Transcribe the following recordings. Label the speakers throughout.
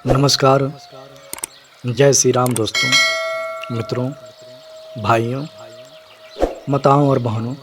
Speaker 1: नमस्कार। जय श्री राम दोस्तों, मित्रों, भाइयों, माताओं और बहनों,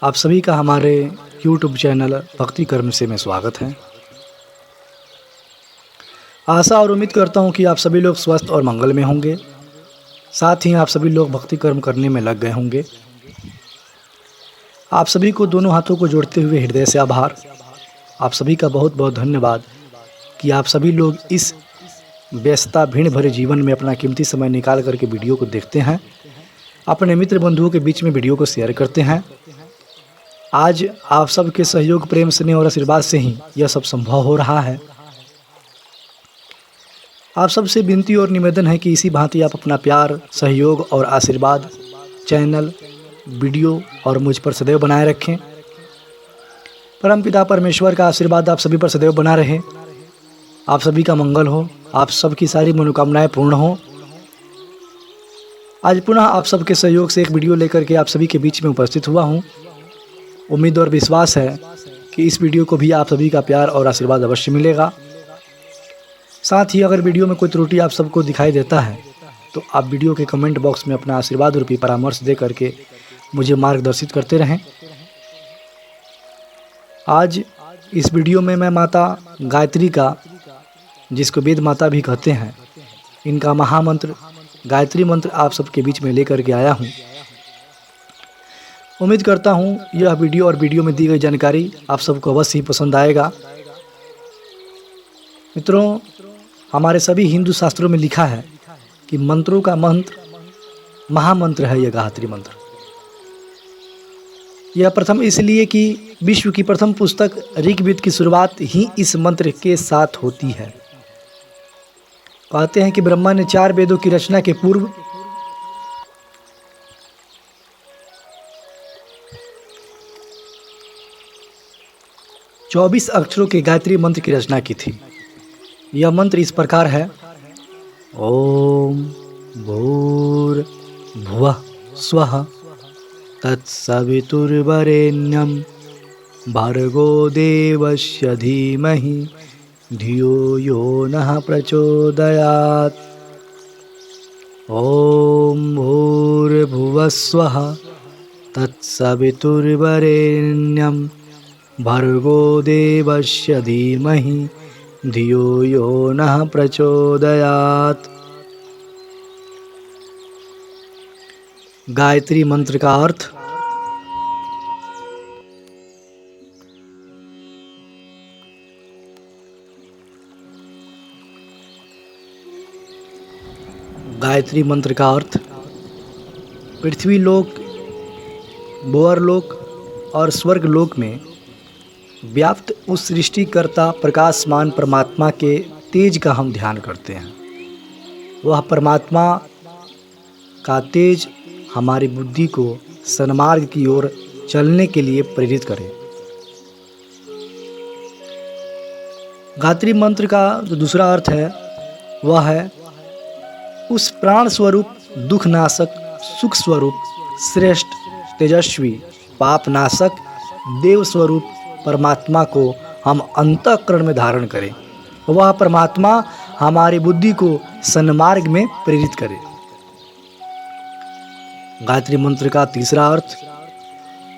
Speaker 1: आप सभी का हमारे YouTube चैनल भक्ति कर्म से में स्वागत है। आशा और उम्मीद करता हूँ कि आप सभी लोग स्वस्थ और मंगल में होंगे। साथ ही आप सभी लोग भक्ति कर्म करने में लग गए होंगे। आप सभी को दोनों हाथों को जोड़ते हुए हृदय से आभार। आप सभी का बहुत बहुत धन्यवाद कि आप सभी लोग इस व्यस्तता भीड़ भरे जीवन में अपना कीमती समय निकाल करके वीडियो को देखते हैं, अपने मित्र बंधुओं के बीच में वीडियो को शेयर करते हैं। आज आप सबके सहयोग, प्रेम, स्नेह और आशीर्वाद से ही यह सब संभव हो रहा है। आप सबसे विनती और निवेदन है कि इसी भांति आप अपना प्यार, सहयोग और आशीर्वाद चैनल, वीडियो और मुझ पर सदैव बनाए रखें। परमपिता परमेश्वर का आशीर्वाद आप सभी पर सदैव बना रहे। आप सभी का मंगल हो, आप सबकी सारी मनोकामनाएं पूर्ण हो। आज पुनः आप सबके सहयोग से एक वीडियो लेकर के आप सभी के बीच में उपस्थित हुआ हूं। उम्मीद और विश्वास है कि इस वीडियो को भी आप सभी का प्यार और आशीर्वाद अवश्य मिलेगा। साथ ही अगर वीडियो में कोई त्रुटि आप सबको दिखाई देता है तो आप वीडियो के कमेंट बॉक्स में अपना आशीर्वाद रूपी परामर्श दे करके मुझे मार्गदर्शित करते रहें। आज इस वीडियो में मैं माता गायत्री का, जिसको वेद माता भी कहते हैं, इनका महामंत्र गायत्री मंत्र आप सबके बीच में लेकर के आया हूँ। उम्मीद करता हूँ यह वीडियो और वीडियो में दी गई जानकारी आप सबको अवश्य ही पसंद आएगा। मित्रों, हमारे सभी हिंदू शास्त्रों में लिखा है कि मंत्रों का मंत्र महामंत्र है यह गायत्री मंत्र। यह प्रथम इसलिए कि विश्व की प्रथम पुस्तक ऋग्वेद की शुरुआत ही इस मंत्र के साथ होती है। कहते हैं कि ब्रह्मा ने 4 वेदों की रचना के पूर्व चौबीस अक्षरों के गायत्री मंत्र की रचना की थी। यह मंत्र इस प्रकार है: ओम भूर्भुवः स्वः तत्सवितुर्वरेण्यं भर्गो देवस्य धीमहि धियो यो नः प्रचोदयात्। ओम भूर्भुवः स्वः तत्सवितुर्वरेण्यं भर्गो देवस्य धीमहि धियो यो नः प्रचोदयात्। गायत्री मंत्र का अर्थ: गायत्री मंत्र का अर्थ पृथ्वी लोक, भूअर लोक और स्वर्ग लोक में व्याप्त उस सृष्टिकर्ता प्रकाशमान परमात्मा के तेज का हम ध्यान करते हैं। वह परमात्मा का तेज हमारी बुद्धि को सन्मार्ग की ओर चलने के लिए प्रेरित करे। गायत्री मंत्र का जो दूसरा अर्थ है वह है उस प्राण स्वरूप, दुख नाशक, सुख स्वरूप, श्रेष्ठ, तेजस्वी, पाप नाशक, देव स्वरूप परमात्मा को हम अंतःकरण में धारण करें। वह परमात्मा हमारी बुद्धि को सन्मार्ग में प्रेरित करे। गायत्री मंत्र का तीसरा अर्थ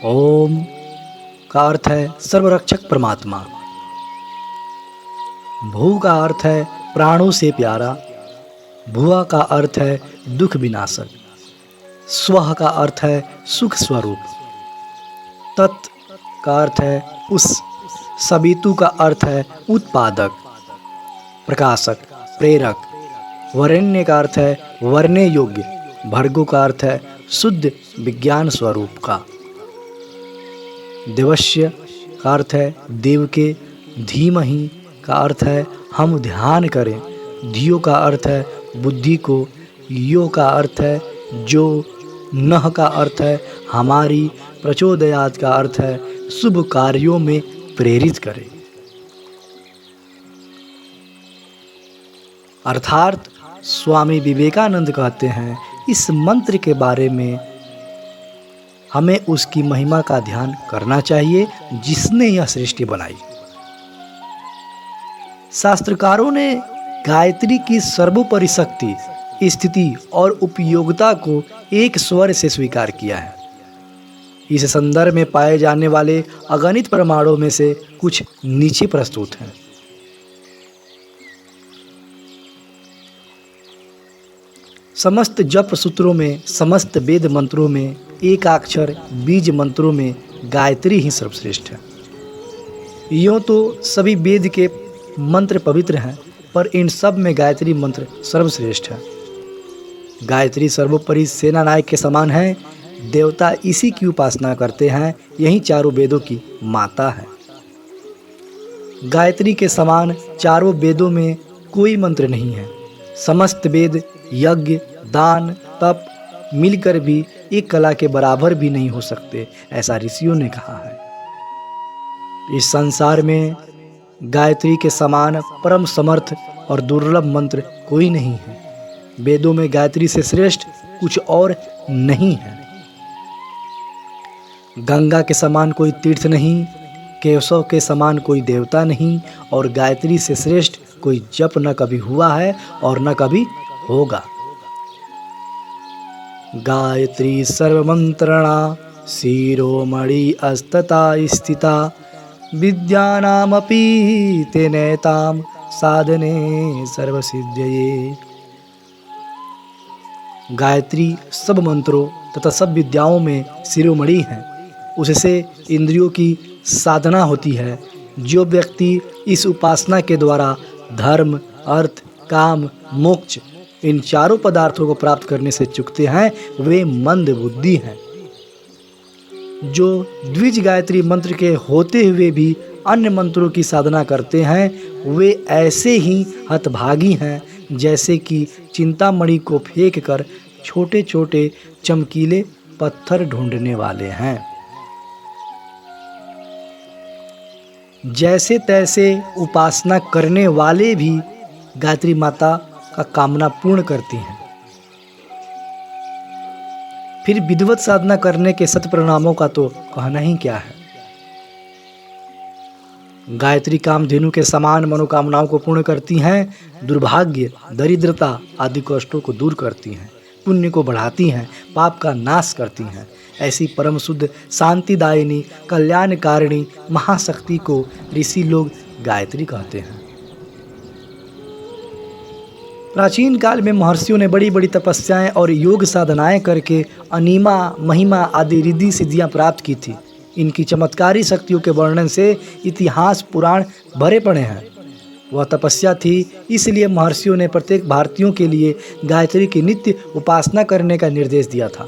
Speaker 1: ओम का अर्थ है सर्वरक्षक परमात्मा। भू का अर्थ है प्राणों से प्यारा। भुआ का अर्थ है दुख विनाशक। स्वः का अर्थ है सुख स्वरूप। तत् का अर्थ है उस। सवितु का अर्थ है उत्पादक, प्रकाशक, प्रेरक। वरेण्य का अर्थ है वर्ण्य योग्य। भर्गो का अर्थ है शुद्ध विज्ञान स्वरूप का। देवस्य का अर्थ है देव के। धीमहि का अर्थ है हम ध्यान करें। धियो का अर्थ है बुद्धि को। यो का अर्थ है जो। नह का अर्थ है हमारी। प्रचोदयात का अर्थ है शुभ कार्यों में प्रेरित करे। अर्थात स्वामी विवेकानंद कहते हैं इस मंत्र के बारे में हमें उसकी महिमा का ध्यान करना चाहिए जिसने यह सृष्टि बनाई। शास्त्रकारों ने गायत्री की सर्वोपरि शक्ति, स्थिति और उपयोगिता को एक स्वर से स्वीकार किया है। इस संदर्भ में पाए जाने वाले अगणित प्रमाणों में से कुछ नीचे प्रस्तुत हैं। समस्त जप सूत्रों में, समस्त वेद मंत्रों में, एकाक्षर बीज मंत्रों में गायत्री ही सर्वश्रेष्ठ है। यूँ तो सभी वेद के मंत्र पवित्र हैं, पर इन सब में गायत्री मंत्र सर्वश्रेष्ठ है। गायत्री सर्वोपरि सेनानायक के समान है। देवता इसी की उपासना करते हैं। यही चारों वेदों की माता है। गायत्री के समान चारों वेदों में कोई मंत्र नहीं है। समस्त वेद, यज्ञ, दान, तप मिलकर भी एक कला के बराबर भी नहीं हो सकते, ऐसा ऋषियों ने कहा है। इस संसार में गायत्री के समान परम समर्थ और दुर्लभ मंत्र कोई नहीं है। वेदों में गायत्री से श्रेष्ठ कुछ और नहीं है। गंगा के समान कोई तीर्थ नहीं, केशव के समान कोई देवता नहीं, और गायत्री से श्रेष्ठ कोई जप न कभी हुआ है और न कभी होगा। गायत्री सर्वमंत्रणा शिरोमणि अस्तता स्थिता विद्यानामपि तेनैतां साधने सर्वसिद्धये। गायत्री सब मंत्रों तथा सब विद्याओं में शिरोमणि है। उससे इंद्रियों की साधना होती है। जो व्यक्ति इस उपासना के द्वारा धर्म, अर्थ, काम, मोक्ष इन चारों पदार्थों को प्राप्त करने से चूकते हैं, वे मंद बुद्धि हैं। जो द्विज गायत्री मंत्र के होते हुए भी अन्य मंत्रों की साधना करते हैं, वे ऐसे ही हतभागी हैं जैसे कि चिंतामणि को फेंक कर छोटे छोटे चमकीले पत्थर ढूंढने वाले हैं। जैसे तैसे उपासना करने वाले भी गायत्री माता का कामना पूर्ण करती हैं। फिर विधिवत साधना करने के सत्परिणामों का तो कहना ही क्या है। गायत्री कामधेनु के समान मनोकामनाओं को पूर्ण करती हैं, दुर्भाग्य, दरिद्रता आदि कष्टों को दूर करती हैं, पुण्य को बढ़ाती हैं, पाप का नाश करती हैं। ऐसी परम शुद्ध, शांतिदायिनी, कल्याणकारिणी महाशक्ति को ऋषि लोग गायत्री कहते हैं। प्राचीन काल में महर्षियों ने बड़ी बड़ी तपस्याएं और योग साधनाएं करके अनीमा, महिमा आदि रिद्धि सिद्धियां प्राप्त की थी। इनकी चमत्कारी शक्तियों के वर्णन से इतिहास पुराण भरे पड़े हैं। वह तपस्या थी, इसलिए महर्षियों ने प्रत्येक भारतीयों के लिए गायत्री की नित्य उपासना करने का निर्देश दिया था।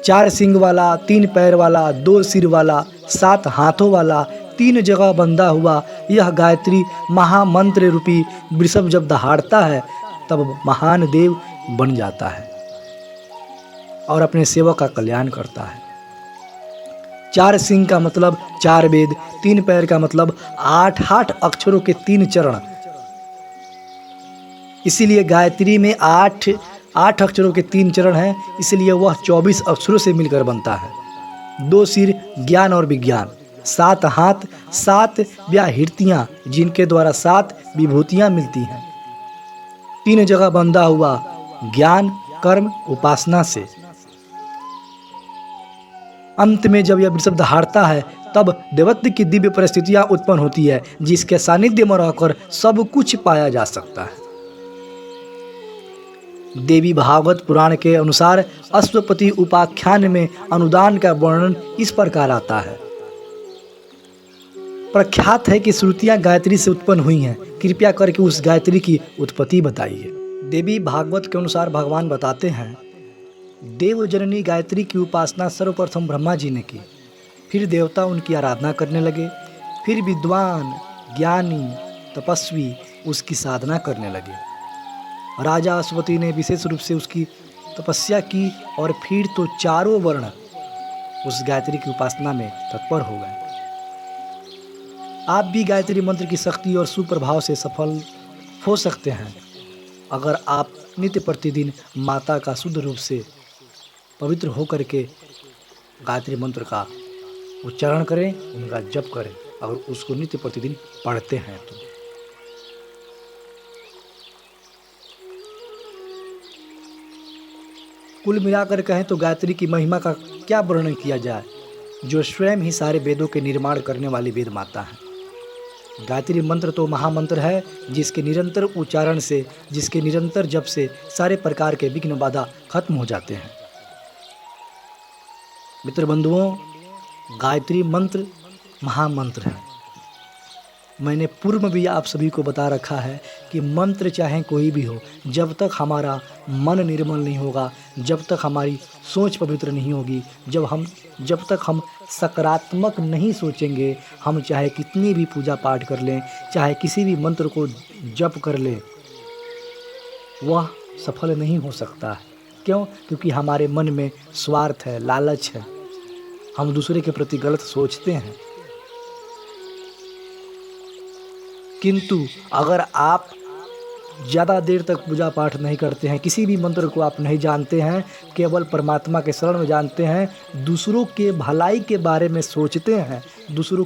Speaker 1: 4 सींग वाला, 3 पैर वाला, 2 सिर वाला, 7 हाथों वाला, 3 जगह बंधा हुआ यह गायत्री महामंत्र रूपी वृषभ जब दहाड़ता है, तब महान देव बन जाता है और अपने सेवक का कल्याण करता है। 4 सिंह का मतलब 4 वेद, 3 पैर का मतलब 8 अक्षरों के 3 चरण। इसीलिए गायत्री में 8 अक्षरों के 3 चरण हैं, इसलिए वह 24 अक्षरों से मिलकर बनता है। 2 सिर ज्ञान और विज्ञान, 7 हाथ, 7 व्याहृतियाँ जिनके द्वारा 7 विभूतियाँ मिलती हैं। 3 जगह बंधा हुआ ज्ञान, कर्म, उपासना से। अंत में जब यह वृषभ दहाड़ता है, तब देवत्व की दिव्य परिस्थितियां उत्पन्न होती है, जिसके सानिध्य में रहकर सब कुछ पाया जा सकता है। देवी भागवत पुराण के अनुसार अश्वपति उपाख्यान में अनुदान का वर्णन इस प्रकार आता है। प्रख्यात है कि श्रुतियां गायत्री से उत्पन्न हुई हैं। कृपया करके उस गायत्री की उत्पत्ति बताइए। देवी भागवत के अनुसार भगवान बताते हैं, देव जननी गायत्री की उपासना सर्वप्रथम ब्रह्मा जी ने की। फिर देवता उनकी आराधना करने लगे। फिर विद्वान, ज्ञानी, तपस्वी उसकी साधना करने लगे। राजा अश्वती ने विशेष रूप से उसकी तपस्या की और फिर तो चारों वर्ण उस गायत्री की उपासना में तत्पर हो गए। आप भी गायत्री मंत्र की शक्ति और सुप्रभाव से सफल हो सकते हैं अगर आप नित्य प्रतिदिन माता का शुद्ध रूप से पवित्र होकर के गायत्री मंत्र का उच्चारण करें, उनका जप करें। अगर उसको नित्य प्रतिदिन पढ़ते हैं तो। कुल मिलाकर कहें तो गायत्री की महिमा का क्या वर्णन किया जाए, जो स्वयं ही सारे वेदों के निर्माण करने वाली वेद माता है। गायत्री मंत्र तो महामंत्र है, जिसके निरंतर उच्चारण से, जिसके निरंतर जप से सारे प्रकार के विघ्न बाधा खत्म हो जाते हैं। मित्र बंधुओं, गायत्री मंत्र महामंत्र है। मैंने पूर्व में भी आप सभी को बता रखा है कि मंत्र चाहे कोई भी हो, जब तक हमारा मन निर्मल नहीं होगा, जब तक हमारी सोच पवित्र नहीं होगी, जब तक हम सकारात्मक नहीं सोचेंगे, हम चाहे कितनी भी पूजा पाठ कर लें, चाहे किसी भी मंत्र को जप कर लें, वह सफल नहीं हो सकता है। क्यों? क्योंकि हमारे मन में स्वार्थ है, लालच है, हम दूसरे के प्रति गलत सोचते हैं। किंतु अगर आप ज़्यादा देर तक पूजा पाठ नहीं करते हैं, किसी भी मंत्र को आप नहीं जानते हैं, केवल परमात्मा के शरण में जानते हैं, दूसरों के भलाई के बारे में सोचते हैं, दूसरों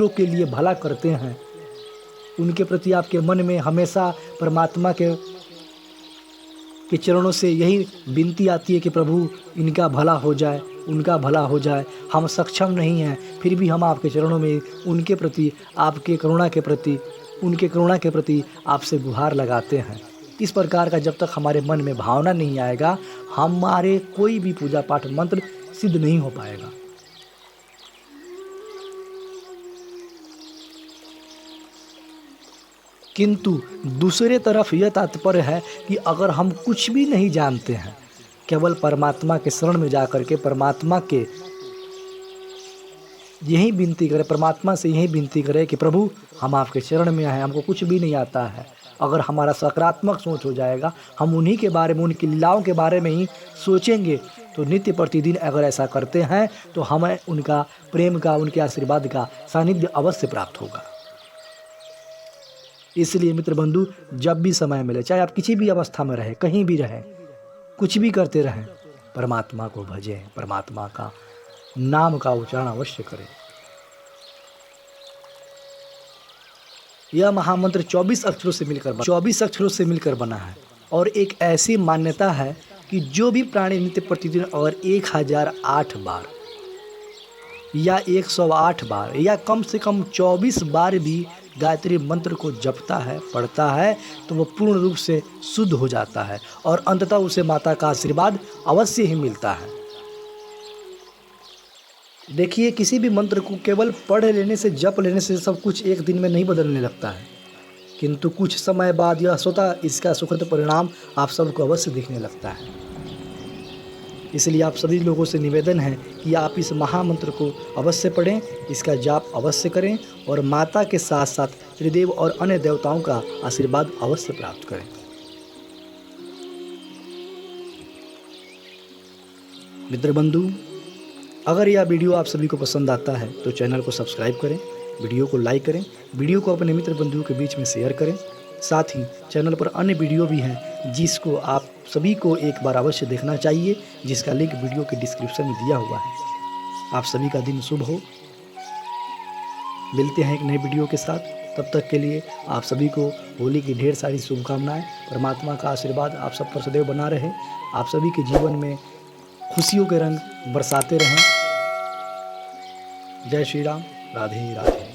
Speaker 1: के लिए भला करते हैं, उनके प्रति आपके मन में हमेशा परमात्मा के चरणों से यही विनती आती है कि प्रभु इनका भला हो जाए, उनका भला हो जाए। हम सक्षम नहीं हैं, फिर भी हम आपके चरणों में उनके प्रति, आपके करुणा के प्रति, उनके करुणा के प्रति आपसे गुहार लगाते हैं। इस प्रकार का जब तक हमारे मन में भावना नहीं आएगा, हमारे कोई भी पूजा पाठ मंत्र सिद्ध नहीं हो पाएगा। किंतु दूसरे तरफ यह तात्पर्य है कि अगर हम कुछ भी नहीं जानते हैं, केवल परमात्मा के शरण में जाकर के परमात्मा से यही विनती करें कि प्रभु हम आपके चरण में आए, हमको कुछ भी नहीं आता है। अगर हमारा सकारात्मक सोच हो जाएगा, हम उन्हीं के बारे में, उनकी लीलाओं के बारे में ही सोचेंगे, तो नित्य प्रतिदिन अगर ऐसा करते हैं तो हमें उनका प्रेम का, उनके आशीर्वाद का सानिध्य अवश्य प्राप्त होगा। इसलिए मित्र बंधु, जब भी समय मिले, चाहे आप किसी भी अवस्था में रहें, कहीं भी रहें, कुछ भी करते रहें, परमात्मा को भजें, परमात्मा का नाम का उच्चारण अवश्य करें। यह महामंत्र 24 अक्षरों से मिलकर बना है और एक ऐसी मान्यता है कि जो भी प्राणी नित्य प्रतिदिन और 1008 बार या 108 बार या कम से कम 24 बार भी गायत्री मंत्र को जपता है, पढ़ता है, तो वह पूर्ण रूप से शुद्ध हो जाता है और अंततः उसे माता का आशीर्वाद अवश्य ही मिलता है। देखिए, किसी भी मंत्र को केवल पढ़ लेने से, जप लेने से सब कुछ एक दिन में नहीं बदलने लगता है, किंतु कुछ समय बाद यह स्वतः इसका सुखद परिणाम आप सबको अवश्य दिखने लगता है। इसलिए आप सभी लोगों से निवेदन है कि आप इस महामंत्र को अवश्य पढ़ें, इसका जाप अवश्य करें और माता के साथ साथ त्रिदेव और अन्य देवताओं का आशीर्वाद अवश्य प्राप्त करें। मित्र बंधु, अगर यह वीडियो आप सभी को पसंद आता है तो चैनल को सब्सक्राइब करें, वीडियो को लाइक करें, वीडियो को अपने मित्र बंधुओं के बीच में शेयर करें। साथ ही चैनल पर अन्य वीडियो भी हैं जिसको आप सभी को एक बार अवश्य देखना चाहिए, जिसका लिंक वीडियो के डिस्क्रिप्शन में दिया हुआ है। आप सभी का दिन शुभ हो। मिलते हैं एक नए वीडियो के साथ, तब तक के लिए आप सभी को होली की ढेर सारी शुभकामनाएं। परमात्मा का आशीर्वाद आप सब पर सदैव बना रहे, आप सभी के जीवन में खुशियों के रंग बरसाते रहें। जय श्री राम, राधे राधे।